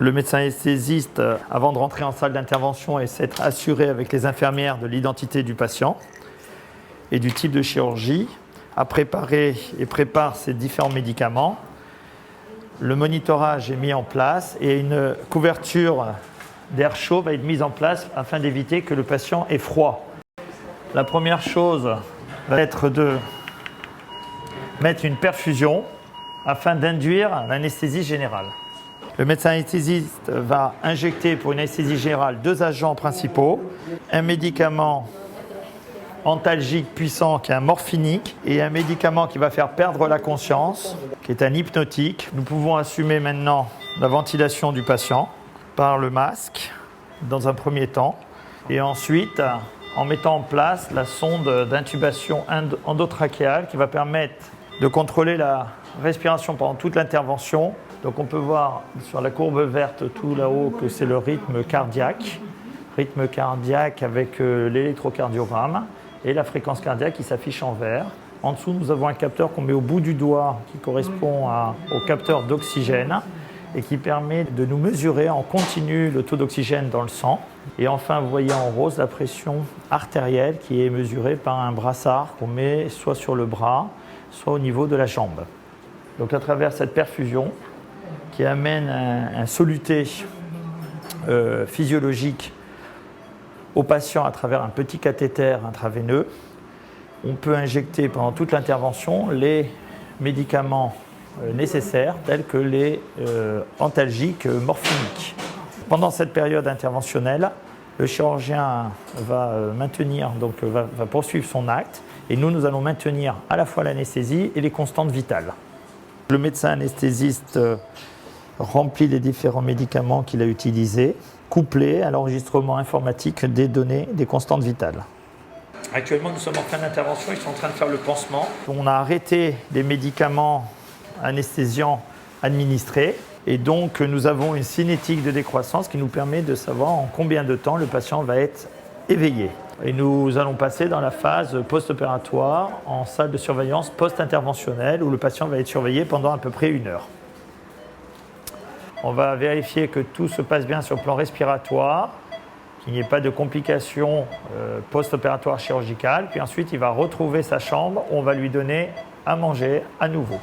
Le médecin anesthésiste, avant de rentrer en salle d'intervention, essaie d'être assuré avec les infirmières de l'identité du patient et du type de chirurgie, à préparer et prépare ces différents médicaments. Le monitorage est mis en place et une couverture d'air chaud va être mise en place afin d'éviter que le patient ait froid. La première chose va être de mettre une perfusion afin d'induire l'anesthésie générale. Le médecin anesthésiste va injecter pour une anesthésie générale 2 agents principaux, un médicament antalgique puissant qui est un morphinique et un médicament qui va faire perdre la conscience, qui est un hypnotique. Nous pouvons assumer maintenant la ventilation du patient par le masque dans un premier temps et ensuite en mettant en place la sonde d'intubation endotrachéale qui va permettre de contrôler la respiration pendant toute l'intervention. Donc on peut voir sur la courbe verte tout là-haut que c'est le rythme cardiaque avec l'électrocardiogramme et la fréquence cardiaque qui s'affiche en vert. En dessous, nous avons un capteur qu'on met au bout du doigt qui correspond au capteur d'oxygène et qui permet de nous mesurer en continu le taux d'oxygène dans le sang. Et enfin, vous voyez en rose la pression artérielle qui est mesurée par un brassard qu'on met soit sur le bras, soit au niveau de la jambe. Donc à travers cette perfusion qui amène un soluté physiologique au patient à travers un petit cathéter intraveineux, on peut injecter pendant toute l'intervention les médicaments nécessaires tels que les antalgiques morphiniques. Pendant cette période interventionnelle, le chirurgien va poursuivre son acte et nous allons maintenir à la fois l'anesthésie et les constantes vitales. Le médecin anesthésiste remplit les différents médicaments qu'il a utilisés, couplés à l'enregistrement informatique des données des constantes vitales. Actuellement, nous sommes en fin d'intervention, ils sont en train de faire le pansement. On a arrêté les médicaments anesthésiants administrés et donc nous avons une cinétique de décroissance qui nous permet de savoir en combien de temps le patient va être éveillé. Et nous allons passer dans la phase post-opératoire en salle de surveillance post-interventionnelle où le patient va être surveillé pendant à peu près 1 heure. On va vérifier que tout se passe bien sur le plan respiratoire, qu'il n'y ait pas de complications post-opératoires chirurgicales. Puis ensuite, il va retrouver sa chambre où on va lui donner à manger à nouveau.